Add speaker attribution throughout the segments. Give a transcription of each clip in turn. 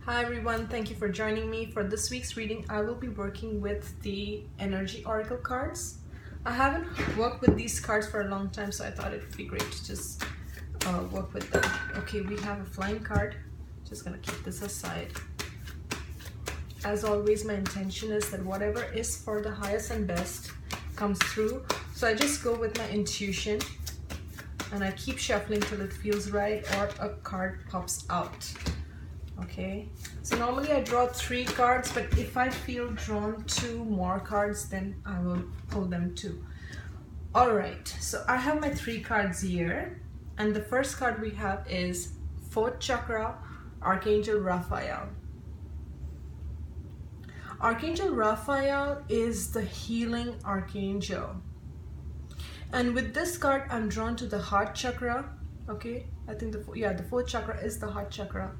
Speaker 1: Hi everyone, thank you for joining me. For this week's reading, I will be working with the Energy Oracle cards. I haven't worked with these cards for a long time, so I thought it would be great to just work with them. Okay, we have a flying card. Just gonna keep this aside. As always, my intention is that whatever is for the highest and best comes through. So I just go with my intuition and I keep shuffling till it feels right or a card pops out. Okay, so normally I draw 3 cards, but if I feel drawn to more cards, then I will pull them too. All right, so I have my 3 cards here, and the first card we have is 4th chakra, Archangel Raphael. Archangel Raphael is the healing archangel, and with this card I'm drawn to the heart chakra. Okay, I think the 4th chakra is the heart chakra.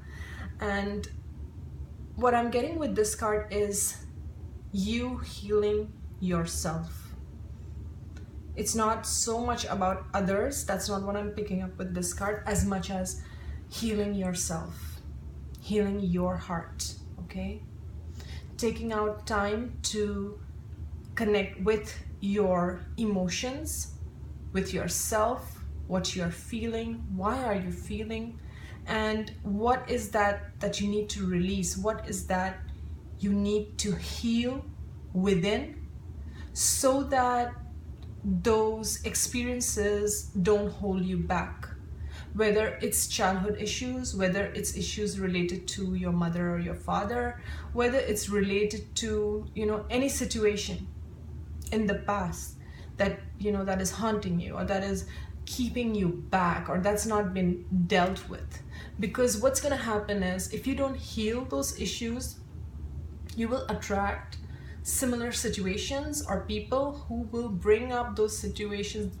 Speaker 1: And what I'm getting with this card is you healing yourself. It's not so much about others, that's not what I'm picking up with this card, as much as healing yourself, healing your heart, okay? Taking out time to connect with your emotions, with yourself, what you're feeling, why are you feeling, and what is that you need to release, what is that you need to heal within, so that those experiences don't hold you back, whether it's childhood issues, whether it's issues related to your mother or your father, whether it's related to any situation in the past that that is haunting you, or that is keeping you back, or that's not been dealt with. Because what's going to happen is, if you don't heal those issues, you will attract similar situations or people who will bring up those situations,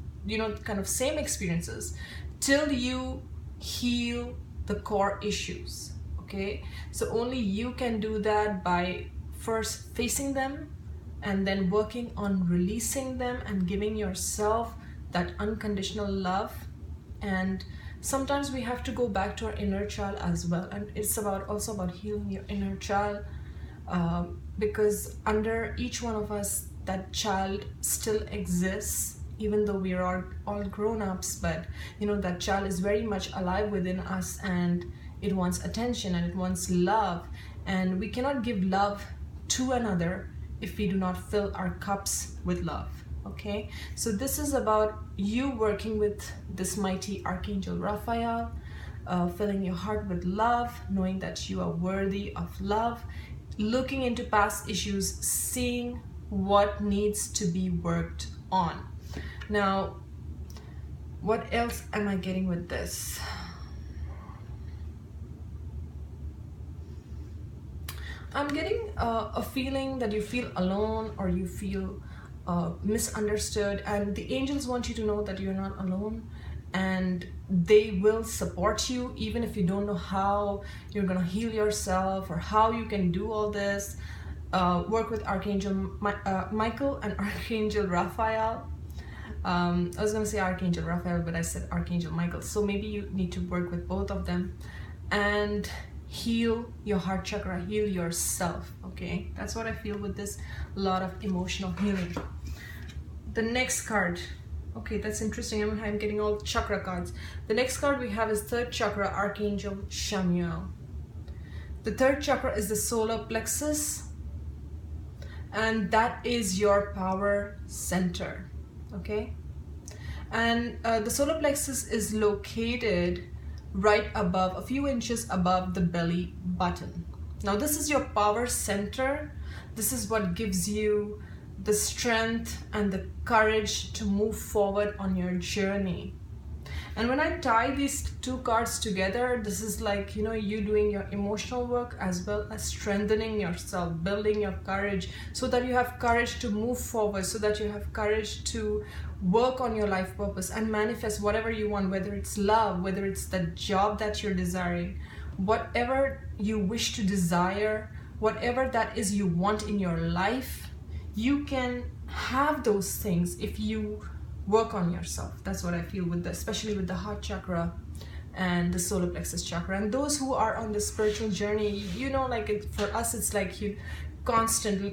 Speaker 1: kind of same experiences, till you heal the core issues. Okay, so only you can do that by first facing them and then working on releasing them and giving yourself that unconditional love. And sometimes we have to go back to our inner child as well, and it's also about healing your inner child, because under each one of us that child still exists, even though we are all grown-ups, but that child is very much alive within us, and it wants attention and it wants love, and we cannot give love to another if we do not fill our cups with love. Okay, so this is about you working with this mighty Archangel Raphael, filling your heart with love, knowing that you are worthy of love, looking into past issues, seeing what needs to be worked on. Now, what else am I getting with this? I'm getting a feeling that you feel alone, or you feel misunderstood, and the angels want you to know that you're not alone, and they will support you even if you don't know how you're gonna heal yourself or how you can do all this. Work with Archangel Michael and Archangel Raphael. I was gonna say Archangel Raphael, but I said Archangel Michael, so maybe you need to work with both of them and heal your heart chakra, heal yourself. Okay, that's what I feel with this, a lot of emotional healing. The next card, okay, that's interesting. I'm getting all chakra cards. The next card we have is 3rd chakra, Archangel Chamuel. The 3rd chakra is the solar plexus, and that is your power center. Okay, and the solar plexus is located right above, a few inches above the belly button. Now this is your power center. This is what gives you the strength and the courage to move forward on your journey. And when I tie these 2 cards together, this is like you doing your emotional work as well as strengthening yourself, building your courage, so that you have courage to move forward, so that you have courage to work on your life purpose and manifest whatever you want, whether it's love, whether it's the job that you're desiring, whatever you wish to desire, whatever that is you want in your life, you can have those things if you work on yourself. That's what I feel with especially with the heart chakra. and the solar plexus chakra. And those who are on the spiritual journey, you know, like for us it's like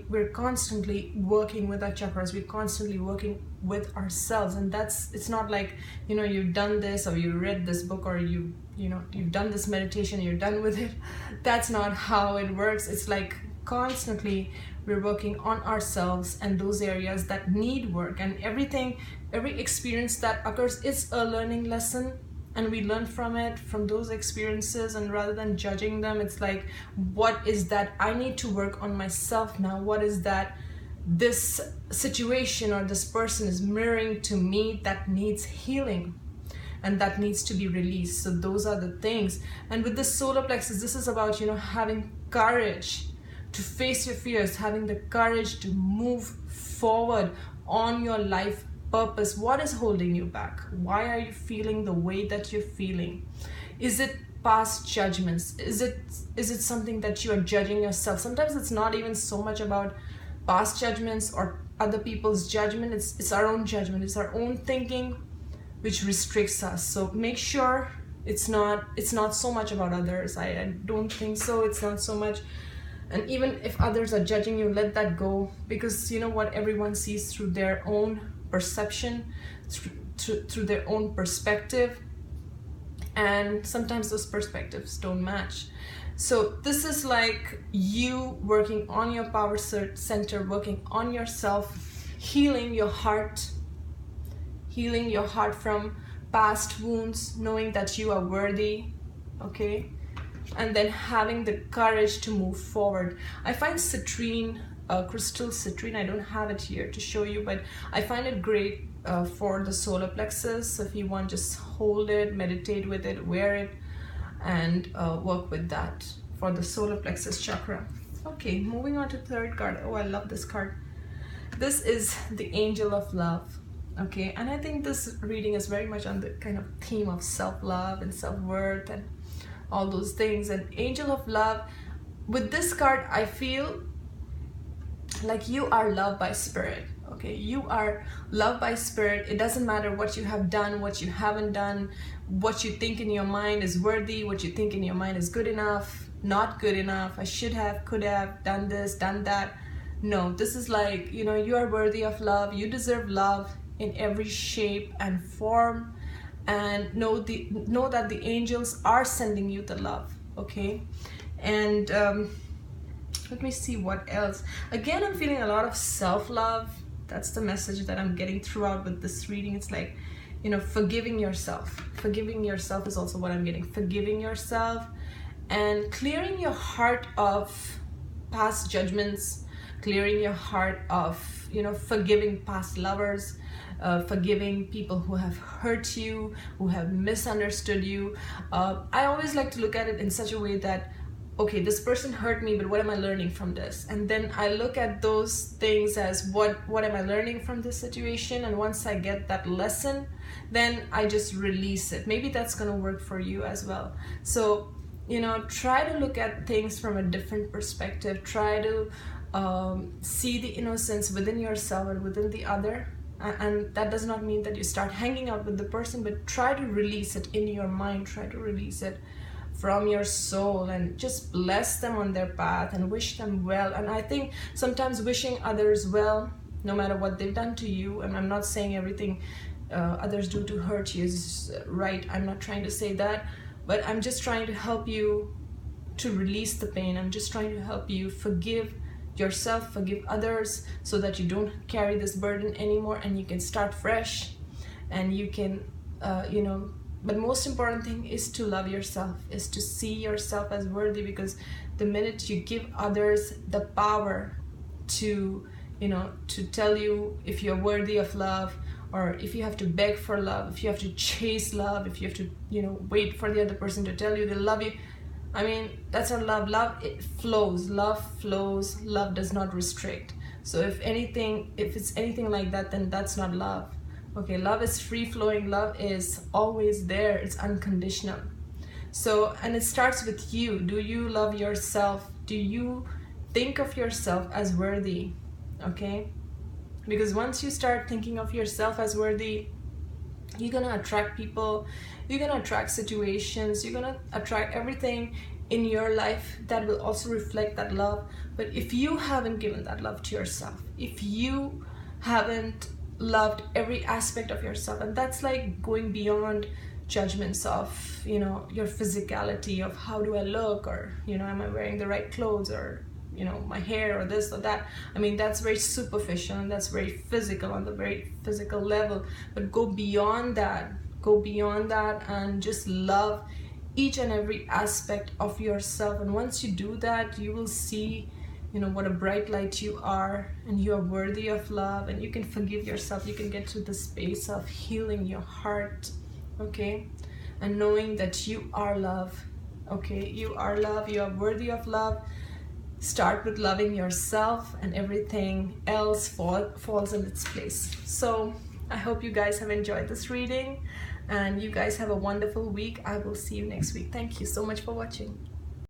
Speaker 1: we're constantly working with our chakras, we're constantly working with ourselves. And it's not like, you know, you've done this or you read this book or you've done this meditation, you're done with it. That's not how it works. It's like constantly we're working on ourselves and those areas that need work. And every experience that occurs is a learning lesson, and we learn from it, from those experiences. And rather than judging them, it's like, what is that I need to work on myself now? What is that this situation or this person is mirroring to me that needs healing and that needs to be released? So those are the things. And with the solar plexus, this is about, you know, having courage to face your fears, having the courage to move forward on your life purpose. What is holding you back? Why are you feeling the way that you're feeling? Is it past judgments? Is it something that you are judging yourself? Sometimes it's not even so much about past judgments or other people's judgment. It's our own judgment. It's our own thinking which restricts us. So make sure it's not so much about others. I don't think so. It's not so much. And even if others are judging you, let that go, because you know what, everyone sees through their own perception, through their own perspective, and sometimes those perspectives don't match. So this is like you working on your power center, working on yourself, healing your heart from past wounds, knowing that you are worthy, okay? And then having the courage to move forward. I find citrine, crystal citrine, I don't have it here to show you, but I find it great for the solar plexus. So if you want, just hold it, meditate with it, wear it, and work with that for the solar plexus chakra. Okay, moving on to the third card. Oh, I love this card. This is the Angel of Love. Okay, and I think this reading is very much on the kind of theme of self-love and self-worth and all those things. And Angel of Love, with this card, I feel like you are loved by spirit. Okay, you are loved by spirit. It doesn't matter what you have done, what you haven't done, what you think in your mind is worthy, what you think in your mind is good enough, not good enough, I should have, could have, done this, done that. No, this is like, you know, you are worthy of love. You deserve love in every shape and form. And know that the angels are sending you the love, okay? And let me see what else. Again, I'm feeling a lot of self-love. That's the message that I'm getting throughout with this reading. It's like, you know, forgiving yourself. Forgiving yourself is also what I'm getting. Forgiving yourself and clearing your heart of past judgments, clearing your heart of, you know, forgiving past lovers, forgiving people who have hurt you, who have misunderstood you. I always like to look at it in such a way that, okay, this person hurt me, but what am I learning from this? And then I look at those things as what am I learning from this situation? And once I get that lesson, then I just release it. Maybe that's gonna work for you as well. So, you know, try to look at things from a different perspective. Try to see the innocence within yourself and within the other. And that does not mean that you start hanging out with the person, but try to release it in your mind. Try to release it from your soul and just bless them on their path and wish them well. And I think sometimes wishing others well, no matter what they've done to you, and I'm not saying everything others do to hurt you is right. I'm not trying to say that, but I'm just trying to help you to release the pain. I'm just trying to help you forgive yourself, forgive others, so that you don't carry this burden anymore and you can start fresh. And you can, you know, but most important thing is to love yourself, is to see yourself as worthy, because the minute you give others the power to, you know, to tell you if you're worthy of love, or if you have to beg for love, if you have to chase love, if you have to, you know, wait for the other person to tell you they love you, I mean, that's not love. Love, it flows. Love flows. Love does not restrict. So if it's anything like that, then that's not love. Okay, love is free-flowing. Love is always there. It's unconditional. So, and it starts with you. Do you love yourself? Do you think of yourself as worthy? Okay? Because once you start thinking of yourself as worthy, You're gonna attract people, you're gonna attract situations, you're gonna attract everything in your life that will also reflect that love. But if you haven't given that love to yourself, if you haven't loved every aspect of yourself, and that's like going beyond judgments of, you know, your physicality, of how do I look, or, you know, am I wearing the right clothes, or, you know, my hair, or this or that. I mean, that's very superficial and that's very physical, on the very physical level. But go beyond that, and just love each and every aspect of yourself. And once you do that, you will see, you know, what a bright light you are, and you are worthy of love, and you can forgive yourself. You can get to the space of healing your heart, okay, and knowing that you are love, okay, you are love, you are worthy of love. Start with loving yourself, and everything else falls in its place. So I hope you guys have enjoyed this reading, and you guys have a wonderful week. I will see you next week. Thank you so much for watching.